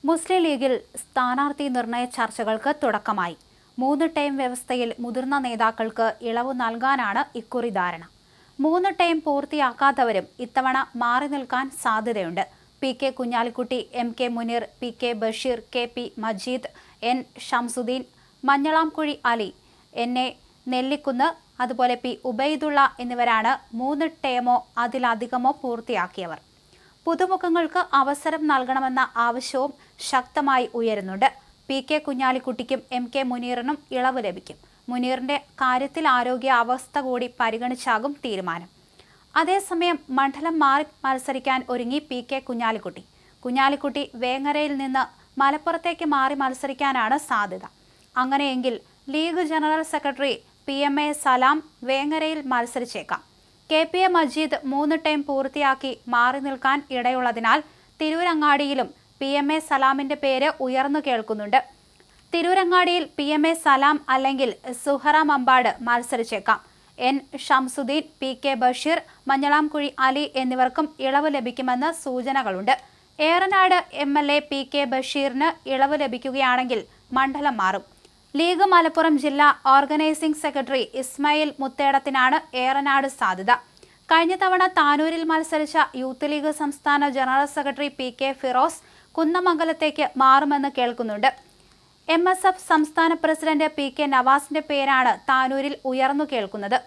മുസ്ലിം ലീഗിൽ സ്ഥാനാർത്ഥി നിർണയ ചർച്ചകൾക്ക് തുടക്കമായി. 3 ടൈം വ്യവസ്ഥയിൽ മുതിർന്ന നേതാക്കൾക്ക് ഇളവ് നൽകാനാണ് ഇക്കുറി ധാരണ. 3 ടൈം പൂർത്തിയാക്കാത്തവരും ഇത്തവണ മാറി നിൽക്കാൻ സാധ്യതയുണ്ട്. PK Kunhalikutty, MK Muneer, PK Basheer, KP Majeed, N Shamsuddin, Manjalamkuzhi Ali, NA Nellikunnu, അതുപോലെ P ഉബൈദുള്ള എന്നിവരാണ് 3 ടേമോ അതിലധികമോ പൂർത്തിയാക്കിയവർ. പുതുമുഖങ്ങൾക്ക് അവസരം നൽകണമെന്ന ആവശ്യവും ശക്തമായി ഉയരുന്നുണ്ട്. PK കുഞ്ഞാലിക്കുട്ടിക്കും MK മുനീറിനും ഇളവ് ലഭിക്കും. മുനീറിന്റെ കാര്യത്തിൽ ആരോഗ്യ അവസ്ഥ കൂടി പരിഗണിച്ചാകും തീരുമാനം. അതേസമയം മണ്ഡലം മാറി മത്സരിക്കാൻ ഒരുങ്ങി PK കുഞ്ഞാലിക്കുട്ടി. കുഞ്ഞാലിക്കുട്ടി വേങ്ങരയിൽ നിന്ന് മലപ്പുറത്തേക്ക് മാറി മത്സരിക്കാനാണ് സാധ്യത. അങ്ങനെയെങ്കിൽ ലീഗ് ജനറൽ സെക്രട്ടറി PMA സലാം വേങ്ങരയിൽ മത്സരിച്ചേക്കാം. KPA മജീദ് 3 ടൈം പൂർത്തിയാക്കി മാറി നിൽക്കാൻ ഇടയുള്ളതിനാൽ തിരൂരങ്ങാടിയിലും PMA സലാമിന്റെ പേര് ഉയർന്നു കേൾക്കുന്നുണ്ട്. തിരൂരങ്ങാടിയിൽ PMA സലാം അല്ലെങ്കിൽ സുഹറ മമ്പാട് മത്സരിച്ചേക്കാം. N ഷംസുദ്ദീൻ, PK ബഷീർ, മഞ്ഞളാംകുഴി അലി എന്നിവർക്കും ഇളവ് ലഭിക്കുമെന്ന് സൂചനകളുണ്ട്. ഏറനാട് MLA PK ബഷീറിന് ഇളവ് ലഭിക്കുകയാണെങ്കിൽ മണ്ഡലം മാറും. ലീഗ് മലപ്പുറം ജില്ലാ ഓർഗനൈസിംഗ് സെക്രട്ടറി ഇസ്മായിൽ മുത്തേടത്തിനാണ് ഏറനാട് സാധ്യത. കഴിഞ്ഞ തവണ താനൂരിൽ മത്സരിച്ച യൂത്ത് ലീഗ് സംസ്ഥാന ജനറൽ സെക്രട്ടറി PK ഫിറോസ് കുന്നമംഗലത്തേക്ക് മാറുമെന്ന് കേൾക്കുന്നുണ്ട്. MSF സംസ്ഥാന പ്രസിഡന്റ് PK നവാസിന്റെ പേരാണ് താനൂരിൽ ഉയർന്നു കേൾക്കുന്നത്.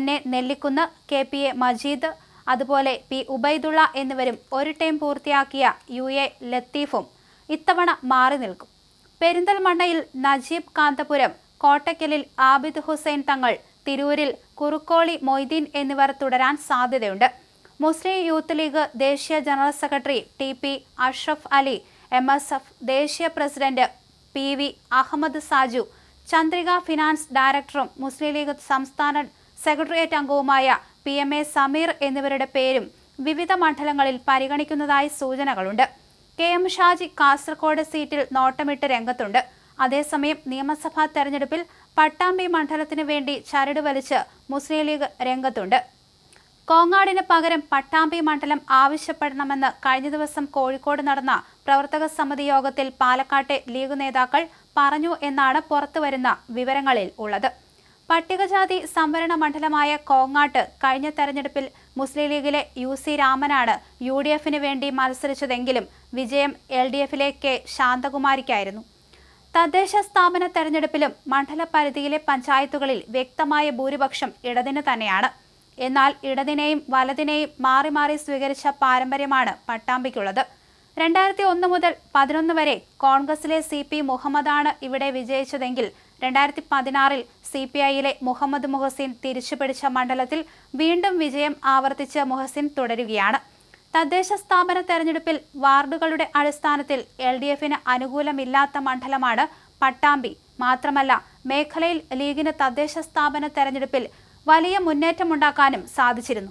NA നെല്ലിക്കുന്ന്, KPA മജീദ്, അതുപോലെ P ഉബൈദുള്ള എന്നിവരും 1 ടൈം പൂർത്തിയാക്കിയ UA ലത്തീഫും ഇത്തവണ മാറി നിൽക്കും. പെരിന്തൽമണ്ണയിൽ നജീബ് കാന്തപുരം, കോട്ടയ്ക്കലിൽ ആബിദ് ഹുസൈൻ തങ്ങൾ, തിരൂരിൽ കുറുക്കോളി മൊയ്തീൻ എന്നിവർ തുടരാൻ സാധ്യതയുണ്ട്. മുസ്ലിം യൂത്ത് ലീഗ് ദേശീയ general secretary TP Ashraf Ali, MSF ദേശീയ president PV Ahammed Saju, Chandrika finance ഡയറക്ടറും മുസ്ലിം ലീഗ് സംസ്ഥാന സെക്രട്ടേറിയറ്റ് അംഗവുമായ PMA സമീർ എന്നിവരുടെ പേരും വിവിധ മണ്ഡലങ്ങളിൽ പരിഗണിക്കുന്നതായി സൂചനകളുണ്ട്. KM ഷാജി കാസർഗോഡ് സീറ്റിൽ നോട്ടമിട്ട് രംഗത്തുണ്ട്. അതേസമയം നിയമസഭാ തെരഞ്ഞെടുപ്പിൽ പട്ടാമ്പി മണ്ഡലത്തിനു വേണ്ടി ചരട് വലിച്ച് മുസ്ലിം ലീഗ് രംഗത്തുണ്ട്. കോങ്ങാടിന് പകരം പട്ടാമ്പി മണ്ഡലം ആവശ്യപ്പെടണമെന്ന് കഴിഞ്ഞ ദിവസം കോഴിക്കോട് നടന്ന പ്രവർത്തക സമിതി യോഗത്തിൽ പാലക്കാട്ടെ ലീഗ് നേതാക്കൾ പറഞ്ഞു എന്നാണ് പുറത്തുവരുന്ന വിവരങ്ങളിൽ ഉള്ളത്. പട്ടികജാതി സംവരണ മണ്ഡലമായ കോങ്ങാട്ട് കഴിഞ്ഞ തെരഞ്ഞെടുപ്പിൽ മുസ്ലിം ലീഗിലെ UC രാമനാണ് UDFന് വേണ്ടി മത്സരിച്ചതെങ്കിലും വിജയം LDFിലെ K ശാന്തകുമാരിക്കായിരുന്നു. തദ്ദേശ സ്ഥാപന തെരഞ്ഞെടുപ്പിലും മണ്ഡല പരിധിയിലെ പഞ്ചായത്തുകളിൽ വ്യക്തമായ ഭൂരിപക്ഷം ഇടതിന് തന്നെയാണ്. എന്നാൽ ഇടതിനെയും വലതിനെയും മാറി മാറി സ്വീകരിച്ച പാരമ്പര്യമാണ് പട്ടാമ്പിക്കുള്ളത്. 2001 മുതൽ 2011 വരെ കോൺഗ്രസിലെ CP മുഹമ്മദാണ് ഇവിടെ വിജയിച്ചതെങ്കിൽ 2016 CPIയിലെ മുഹമ്മദ് മുഹസിൻ തിരിച്ചുപിടിച്ച മണ്ഡലത്തിൽ വീണ്ടും വിജയം ആവർത്തിച്ച് മുഹസിൻ തുടരുകയാണ്. തദ്ദേശ സ്ഥാപന തെരഞ്ഞെടുപ്പിൽ വാർഡുകളുടെ അടിസ്ഥാനത്തിൽ LDFന് അനുകൂലമില്ലാത്ത മണ്ഡലമാണ് പട്ടാമ്പി. മാത്രമല്ല മേഖലയിൽ ലീഗിന് തദ്ദേശ സ്ഥാപന തെരഞ്ഞെടുപ്പിൽ വലിയ മുന്നേറ്റമുണ്ടാക്കാനും സാധിച്ചിരുന്നു.